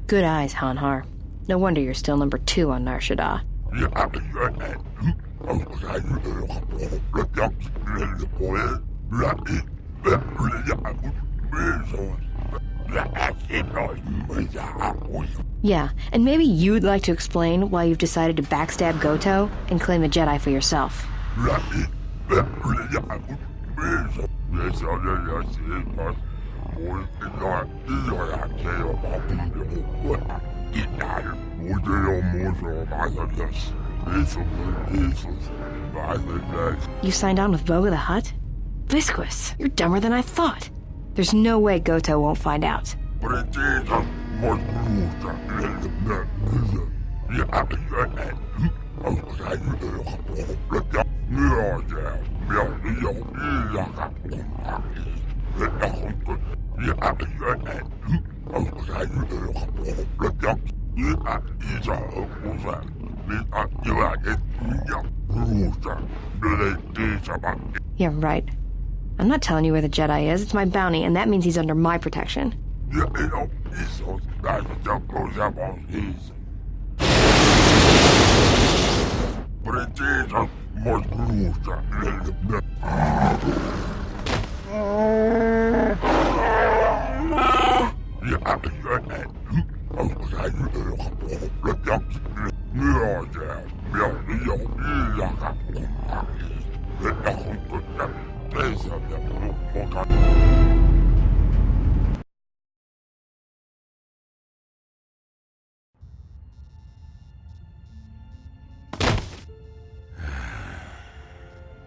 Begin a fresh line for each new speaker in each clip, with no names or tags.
Good eyes, Hanhar. No wonder you're still number 2 on Nar Shaddaa. Yeah, and maybe you'd like to explain why you've decided to backstab Goto and claim the Jedi for yourself. You signed on with Voga the Hutt? Visquis, you're dumber than I thought. There's no way Goto won't find out. Yeah, right. I'm not telling you where the Jedi is. It's my bounty, and that means he's under my protection.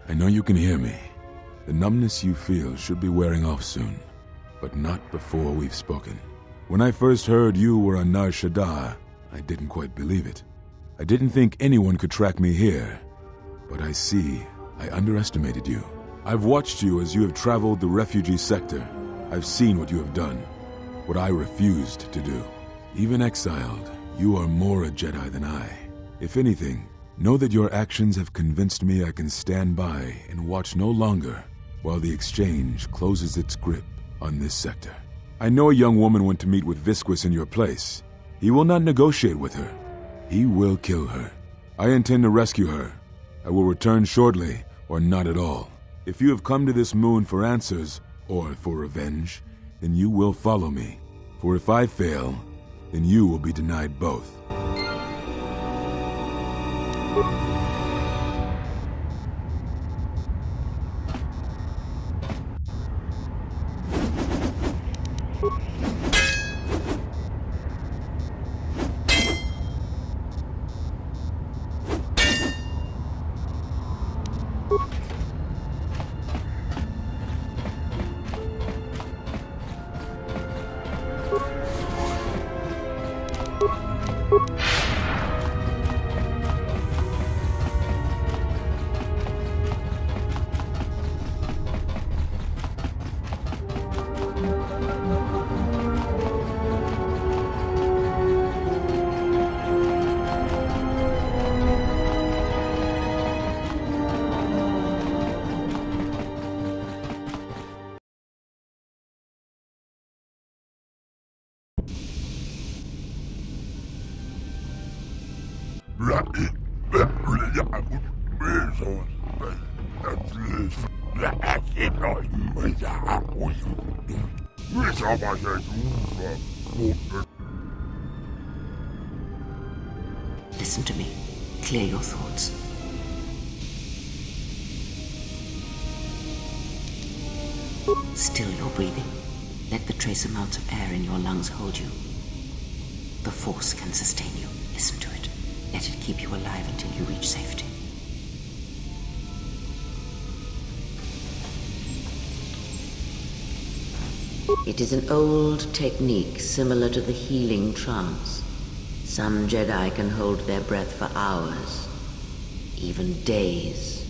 I know you can hear me. The numbness you feel should be wearing off soon, but not before we've spoken. When I first heard you were on Nar Shaddaa, I didn't quite believe it. I didn't think anyone could track me here, but I see I underestimated you. I've watched you as you have traveled the refugee sector. I've seen what you have done, what I refused to do. Even exiled, you are more a Jedi than I. If anything, know that your actions have convinced me I can stand by and watch no longer while the Exchange closes its grip on this sector. I know a young woman went to meet with Visquis in your place. He will not negotiate with her. He will kill her. I intend to rescue her. I will return shortly, or not at all. If you have come to this moon for answers, or for revenge, then you will follow me. For if I fail, then you will be denied both.
Listen to me. Clear your thoughts. Still your breathing. Let the trace amounts of air in your lungs hold you. The Force can sustain you. Listen to it. Let it keep you alive until you reach safety. It is an old technique similar to the healing trance. Some Jedi can hold their breath for hours, even days.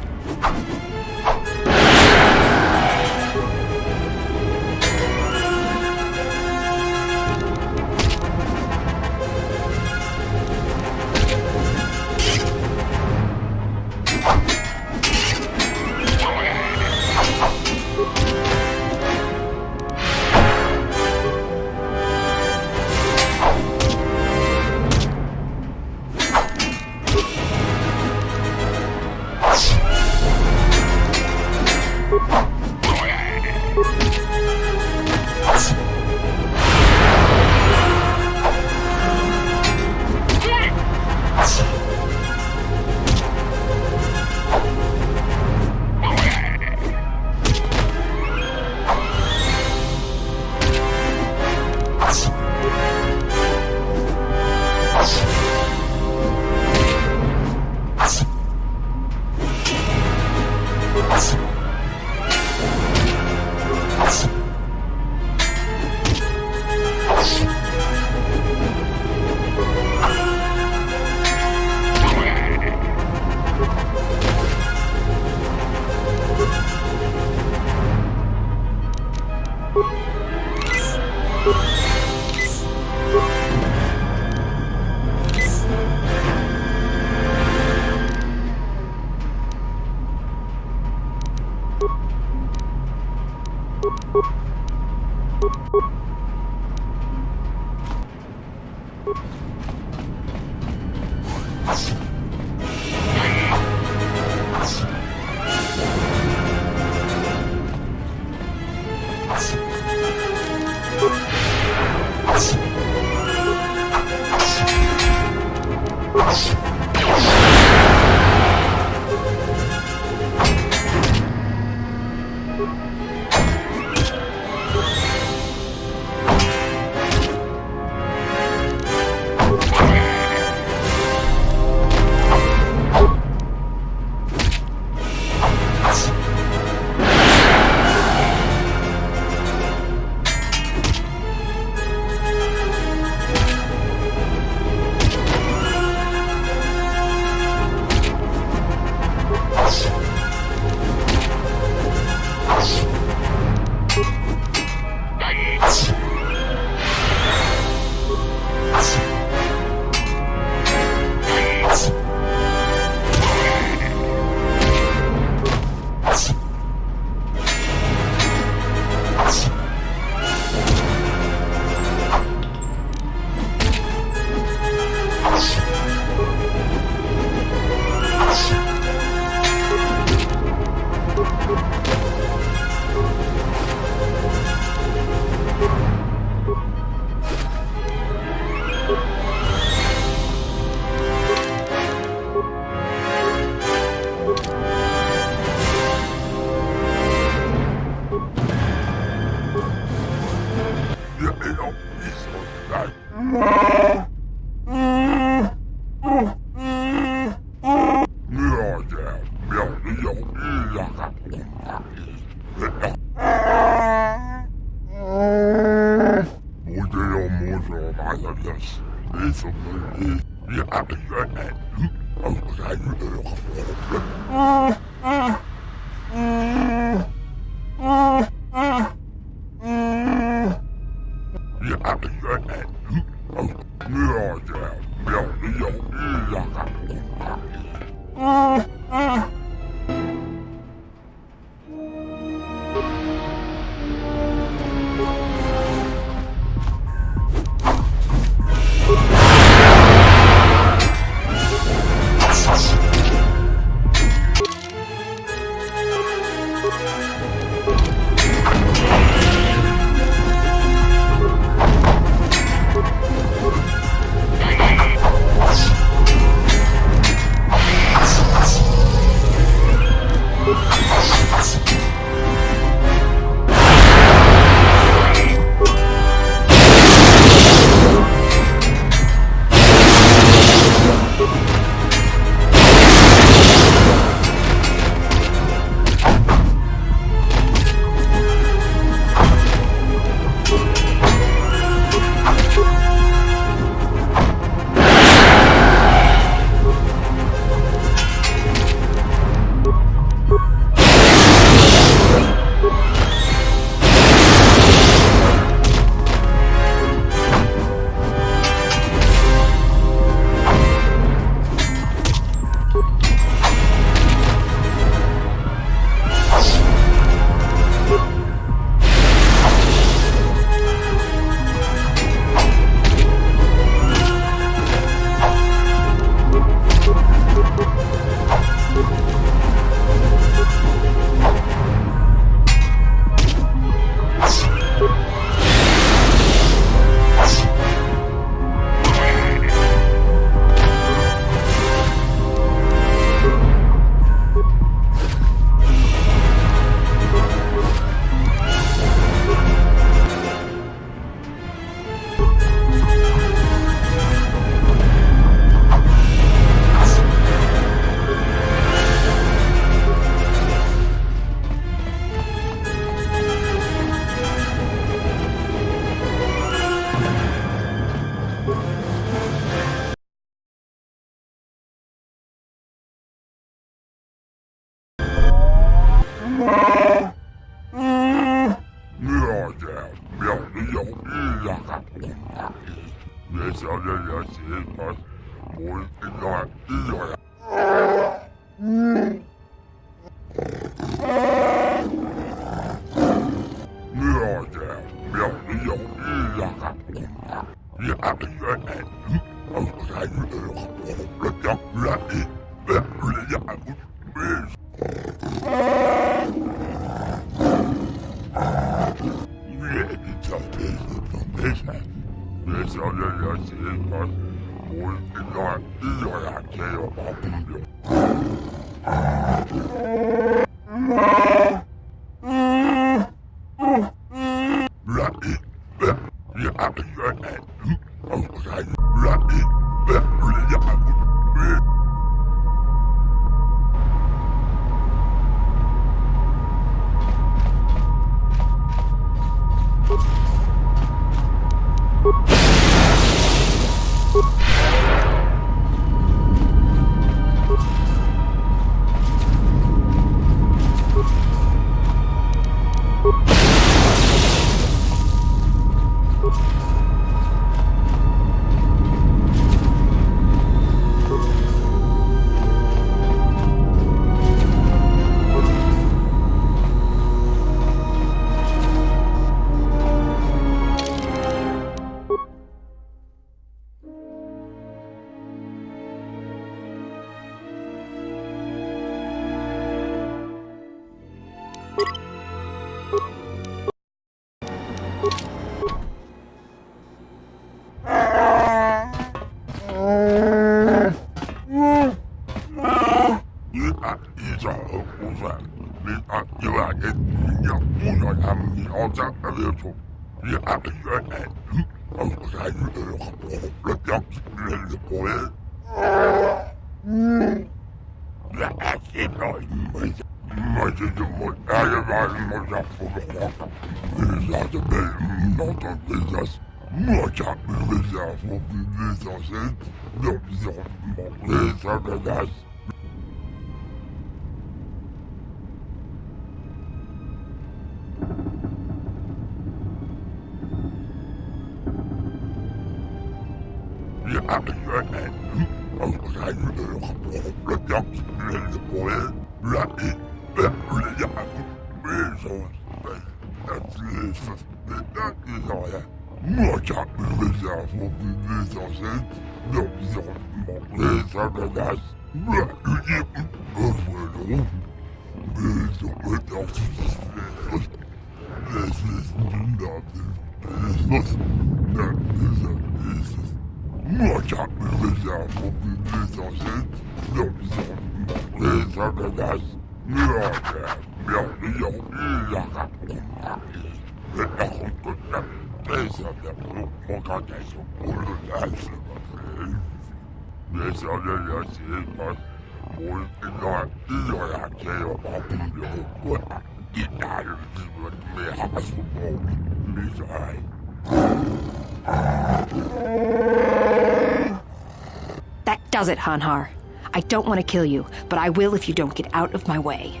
That does it, Hanhar. I don't want to kill you, but I will if you don't get out of my way.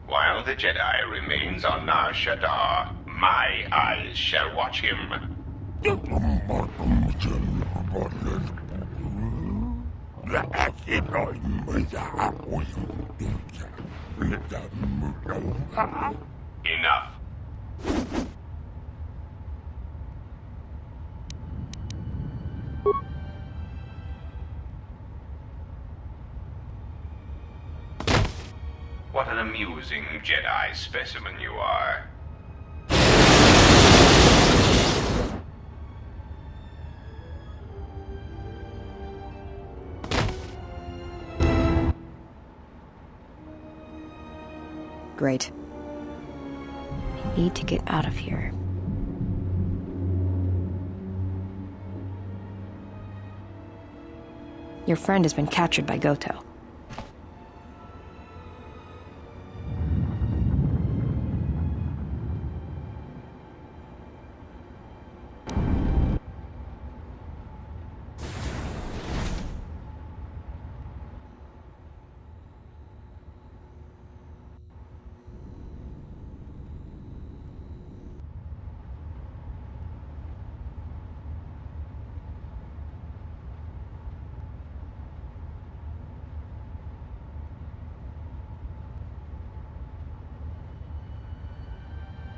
While the Jedi remains on Nar Shaddaa, my eyes shall watch him. Enough. What an amusing Jedi specimen you are.
Great. We need to get out of here. Your friend has been captured by Goto.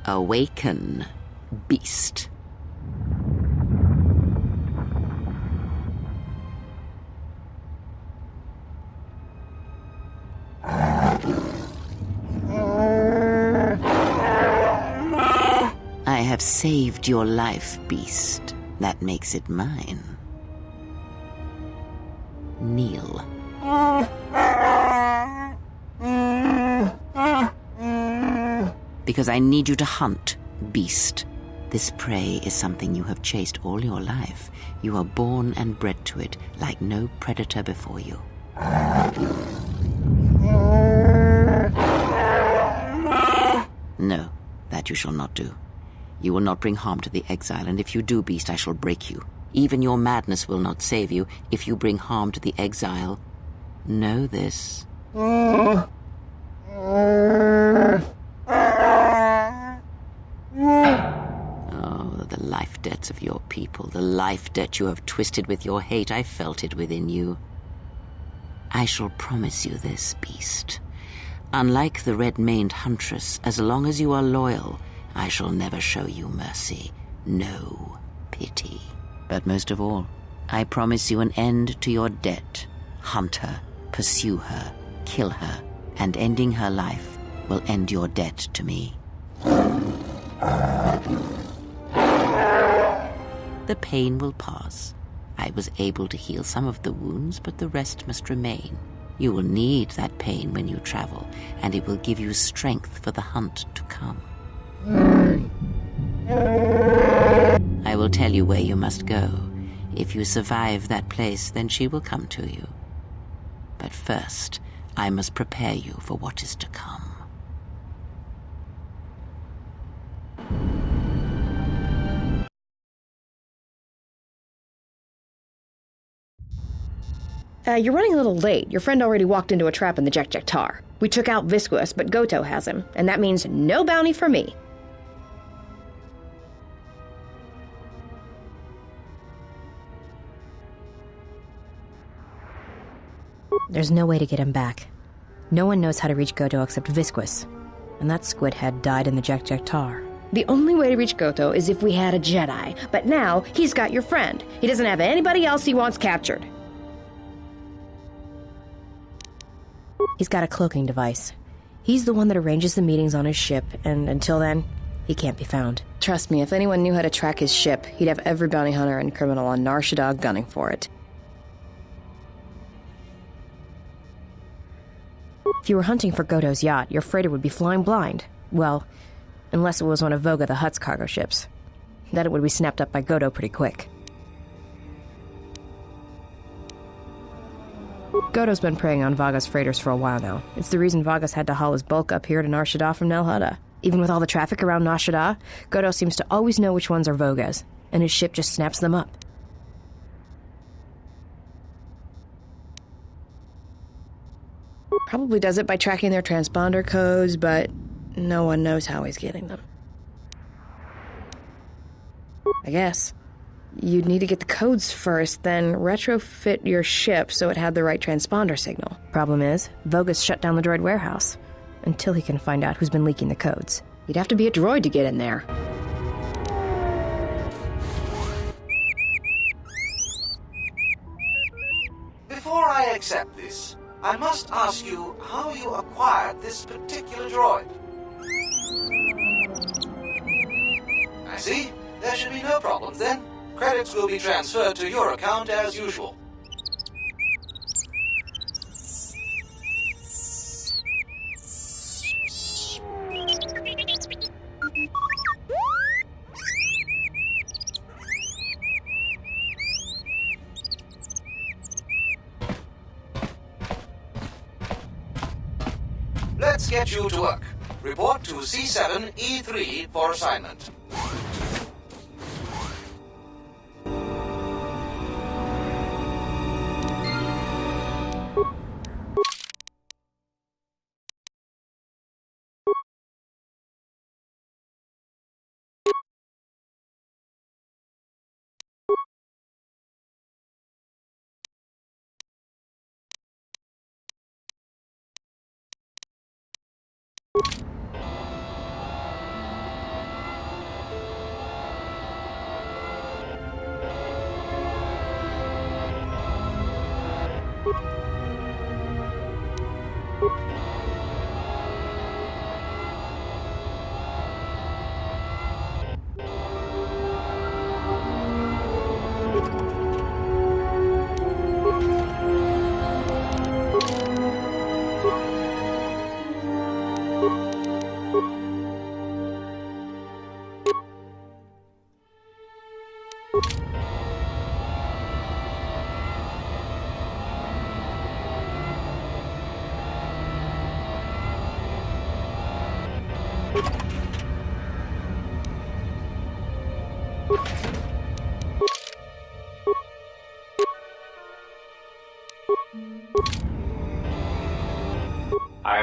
Awaken, beast. I have saved your life, beast. That makes it mine. Kneel. Because I need you to hunt, beast. This prey is something you have chased all your life. You are born and bred to it, like no predator before you. No, that you shall not do. You will not bring harm to the exile, and if you do, beast, I shall break you. Even your madness will not save you if you bring harm to the exile. Know this.
Oh,
the life debts of your people, the life debt you have twisted with your hate. I felt it within you. I shall promise you this, beast. Unlike the red-maned huntress, as long as you are loyal, I shall never show you mercy. No pity. But most of all, I promise you an end to your debt. Hunt her, pursue her, kill her, and ending her life will end your debt to me. The pain will pass. I was able to heal some of the wounds, but the rest must remain. You will need that pain when you travel, and it will give you strength for the hunt to come. I will tell you where you must go. If you survive that place, then she will come to you. But first, I must prepare you for what is to come.
You're running a little late. Your friend already walked into a trap in the Jekjektar. We took out Visquous, but Goto has him, and that means no bounty for me. There's no way to get him back. No one knows how to reach Goto except Visquous, and that squid head died in the Jekjektar. The only way to reach Goto is if we had a Jedi, but now he's got your friend. He doesn't have anybody else he wants captured. He's got a cloaking device. He's the one that arranges the meetings on his ship, and until then, he can't be found. Trust me, if anyone knew how to track his ship, he'd have every bounty hunter and criminal on Nar Shaddaa gunning for it. If you were hunting for Goto's yacht, your freighter would be flying blind. Well, unless it was one of Voga the Hutt's cargo ships. Then it would be snapped up by Goto pretty quick. Goto's been preying on Vaga's freighters for a while now. It's the reason Vaga's had to haul his bulk up here to Nar Shaddaa from Nal Hutta. Even with all the traffic around Nar Shaddaa, Goto seems to always know which ones are Voga's, and his ship just snaps them up. Probably does it by tracking their transponder codes, but no one knows how he's getting them. I guess. You'd need to get the codes first, then retrofit your ship so it had the right transponder signal. Problem is, Voga's shut down the droid warehouse, until he can find out who's been leaking the codes. You'd have to be a droid to get in there.
before I accept this, I must ask you how you acquired this particular droid. I see. There should be no problems then. Credits will be transferred to your account as usual. Let's get you to work. Report to C7E3 for assignment.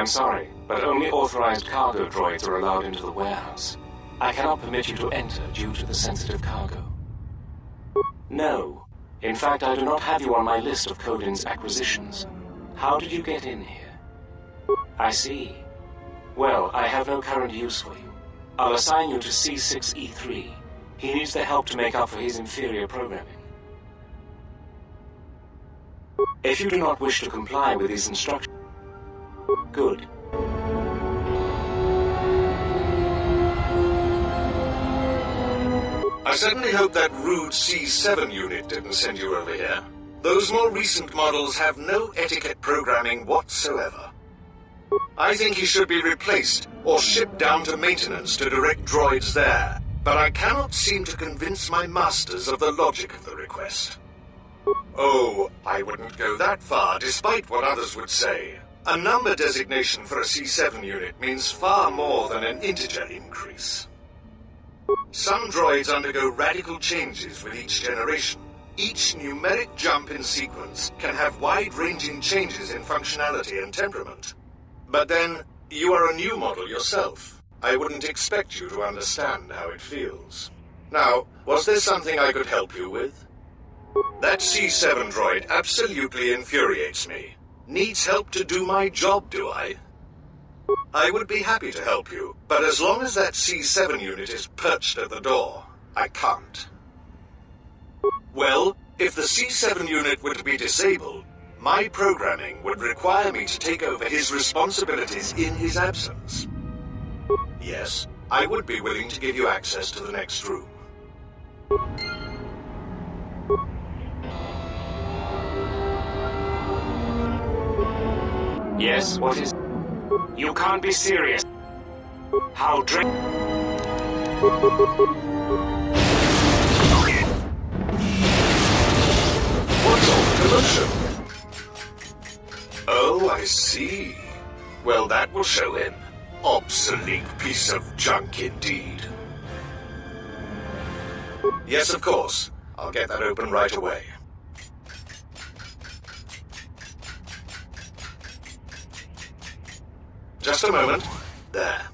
am sorry, but only authorized cargo droids are allowed into the warehouse. I cannot permit you to enter due to the sensitive cargo. No. In fact, I do not have you on my list of Kodin's acquisitions. How did you get in here? I see. Well, I have no current use for you. I'll assign you to C6E3. He needs the help to make up for his inferior programming. If you do not wish to comply with these instructions, good.
I certainly hope that rude C7 unit didn't send you over here. Those more recent models have no etiquette programming whatsoever. I think he should be replaced or shipped down to maintenance to direct droids there, but I cannot seem to convince my masters of the logic of the request. Oh, I wouldn't go that far, despite what others would say. A number designation for a C7 unit means far more than an integer increase. Some droids undergo radical changes with each generation. Each numeric jump in sequence can have wide-ranging changes in functionality and temperament. But then, you are a new model yourself. I wouldn't expect you to understand how it feels. Now, was there something I could help you with? That C7 droid absolutely infuriates me. Needs help to do my job, do I? I would be happy to help you, but as long as that C7 unit is perched at the door, I can't. Well, if the C7 unit were to be disabled, my programming would require me to take over his responsibilities in his absence. Yes, I would be willing to give you access to the next room.
Yes, what is... You can't be serious. How
What's all the commotion? Oh, I see. Well, that will show him. Obsolete piece of junk indeed. Yes, of course. I'll get that open right away. Just a moment. There.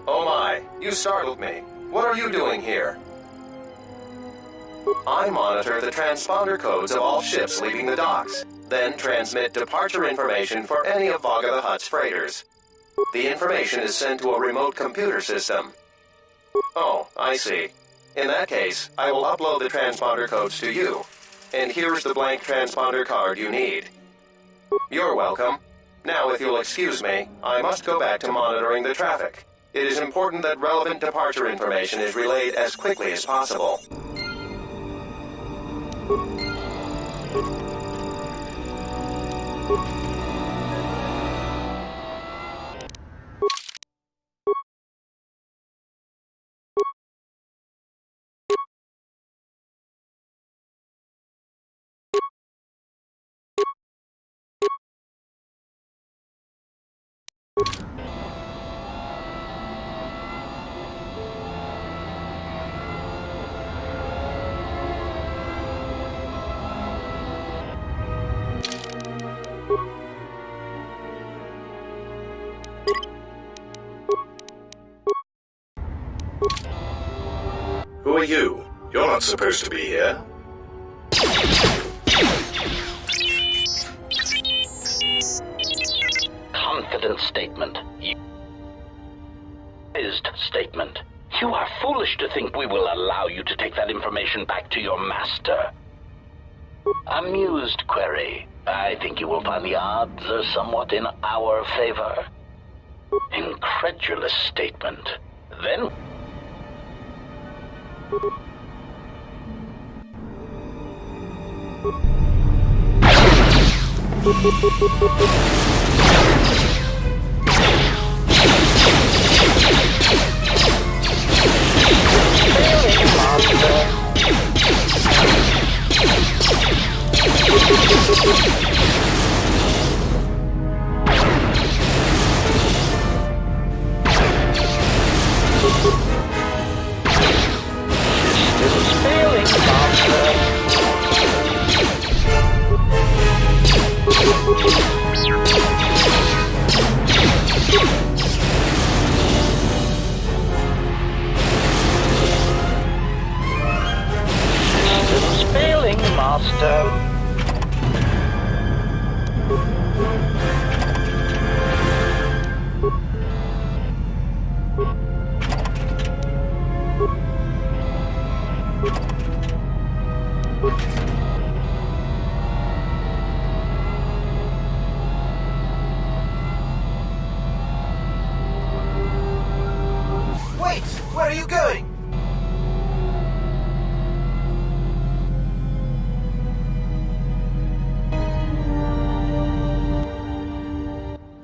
Oh my, you startled me. What are you doing here? I monitor the transponder codes of all ships leaving the docks, then transmit departure information for any of Vaga the Hutt's freighters. The information is sent to a remote computer system. Oh, I see. In that case, I will upload the transponder codes to you. And here's the blank transponder card you need. You're welcome. Now, if you'll excuse me, I must go back to monitoring the traffic. It is important that relevant departure information is relayed as quickly as possible.
Who are you? You're not supposed to be here.
Confident statement. Statement. You are foolish to think we will allow you to take that information back to your master. Amused query. I think you will find the odds are somewhat in our favor. Incredulous statement. Then...
Wait! Where are you going?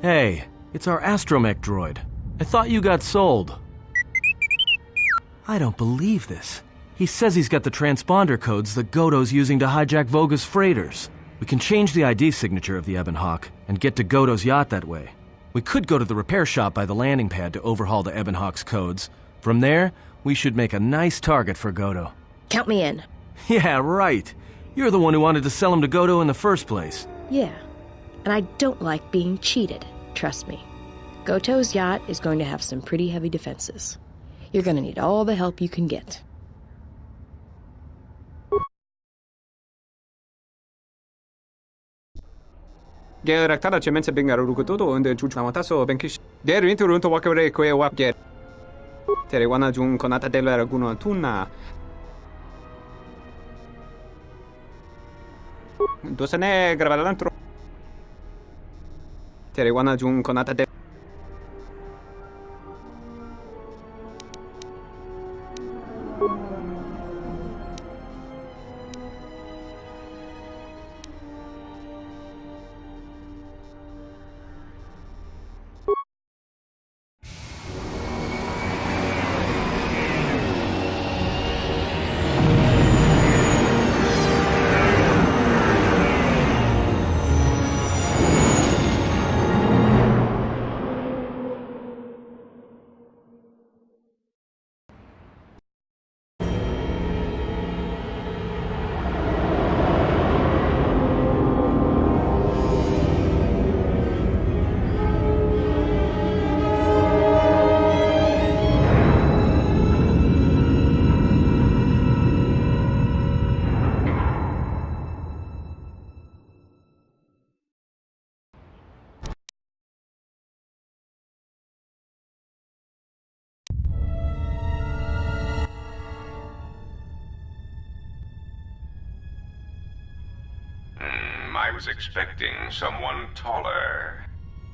Hey, it's our astromech droid. I thought you got sold. I don't believe this. He says he's got the transponder codes that Godo's using to hijack Voga's freighters. We can change the ID signature of the Ebon Hawk and get to Godo's yacht that way. We could go to the repair shop by the landing pad to overhaul the Ebon Hawk's codes. From there, we should make a nice target for Godo.
Count me in.
Yeah, right. You're the one who wanted to sell him to Godo in the first place.
Yeah. And I don't like being cheated. Trust me. Goto's yacht is going to have some pretty heavy defenses. You're going to need all the help you can get.
Gerak tada cemense bengaru rukututo unde chuchu namataso benkish. Deru intu runto wakare kwe wap get. Tere wana jun konata dela raguno tuna. Dosane gravalantro. Tere wana jun konata de.
I was expecting someone taller.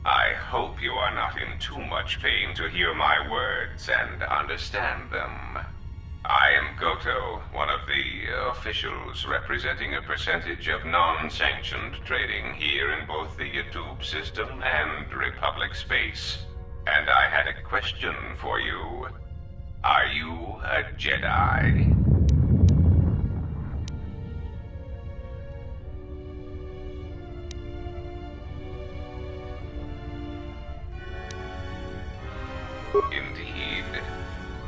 I hope you are not in too much pain to hear my words and understand them. I am Kotor, one of the officials representing a percentage of non-sanctioned trading here in both the YouTube system and Republic space. And I had a question for you. Are you a Jedi? Indeed.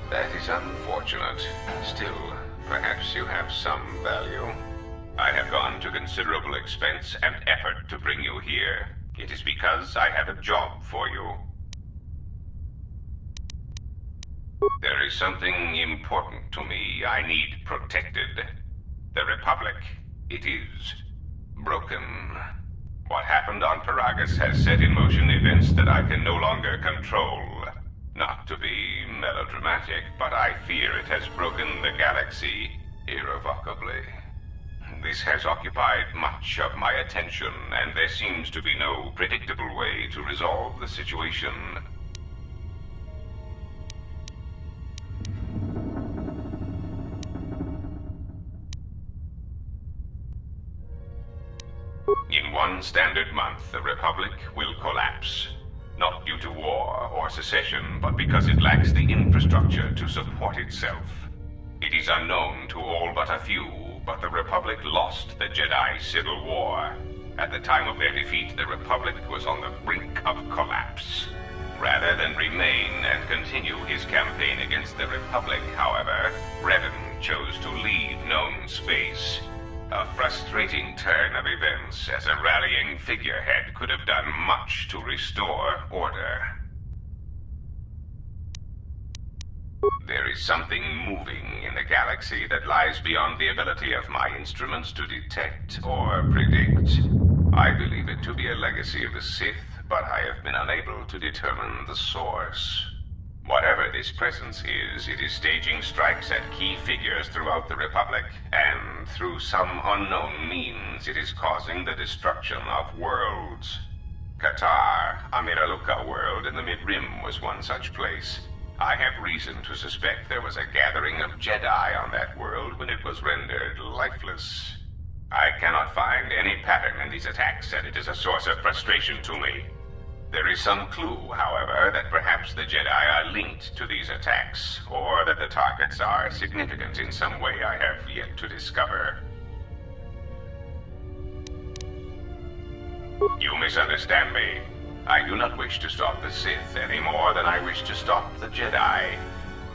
That is unfortunate. Still, perhaps you have some value. I have gone to considerable expense and effort to bring you here. It is because I have a job for you. There is something important to me I need protected. The Republic, it is broken. What happened on Paragus has set in motion events that I can no longer control. Not to be melodramatic, but I fear it has broken the galaxy irrevocably. This has occupied much of my attention, and there seems to be no predictable way to resolve the situation. In one standard month, the Republic will collapse. Not due to war or secession, but because it lacks the infrastructure to support itself. It is unknown to all but a few, but the Republic lost the Jedi Civil War. At the time of their defeat, the Republic was on the brink of collapse. Rather than remain and continue his campaign against the Republic, however, Revan chose to leave known space. A frustrating turn of events, as a rallying figurehead could have done much to restore order. There is something moving in the galaxy that lies beyond the ability of my instruments to detect or predict. I believe it to be a legacy of the Sith, but I have been unable to determine the source. Whatever this presence is, it is staging strikes at key figures throughout the Republic, and through some unknown means, it is causing the destruction of worlds. Qatar, a Miraluka world in the Mid-Rim, was one such place. I have reason to suspect there was a gathering of Jedi on that world when it was rendered lifeless. I cannot find any pattern in these attacks, and it is a source of frustration to me. There is some clue, however, that perhaps the Jedi are linked to these attacks, or that the targets are significant in some way I have yet to discover. You misunderstand me. I do not wish to stop the Sith any more than I wish to stop the Jedi.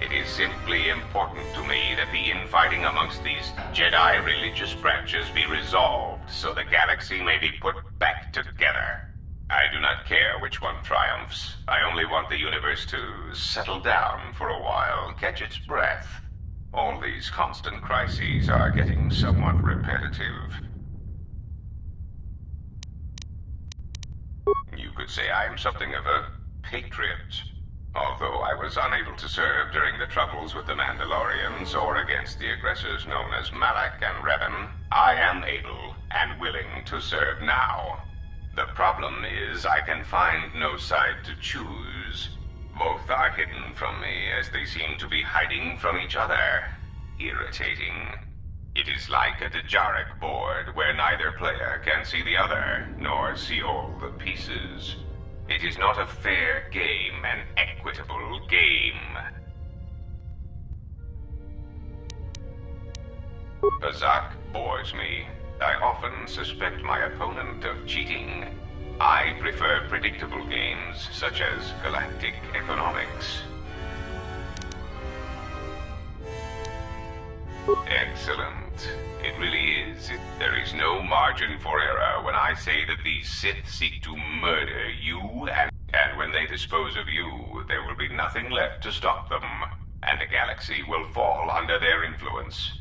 It is simply important to me that the infighting amongst these Jedi religious branches be resolved so the galaxy may be put back together. I do not care which one triumphs. I only want the universe to settle down for a while, catch its breath. All these constant crises are getting somewhat repetitive. You could say I am something of a patriot. Although I was unable to serve during the troubles with the Mandalorians or against the aggressors known as Malak and Revan, I am able and willing to serve now. The problem is I can find no side to choose. Both are hidden from me as they seem to be hiding from each other. Irritating. It is like a Dejaric board where neither player can see the other, nor see all the pieces. It is not a fair game, an equitable game. Bazak bores me. I often suspect my opponent of cheating. I prefer predictable games, such as galactic economics. Excellent. It really is. There is no margin for error when I say that these Sith seek to murder you, and when they dispose of you, there will be nothing left to stop them, and the galaxy will fall under their influence.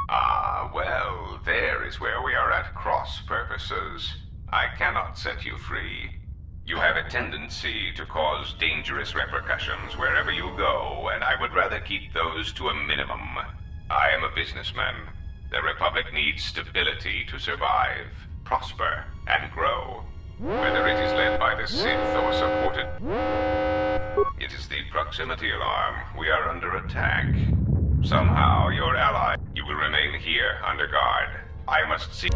Ah, well, there is where we are at cross purposes. I cannot set you free. You have a tendency to cause dangerous repercussions wherever you go, and I would rather keep those to a minimum. I am a businessman. The Republic needs stability to survive. prosper and grow. Whether it is led by the Sith or supported... It is the proximity alarm. We are under attack. Somehow, your ally... You will remain here under guard. I must see...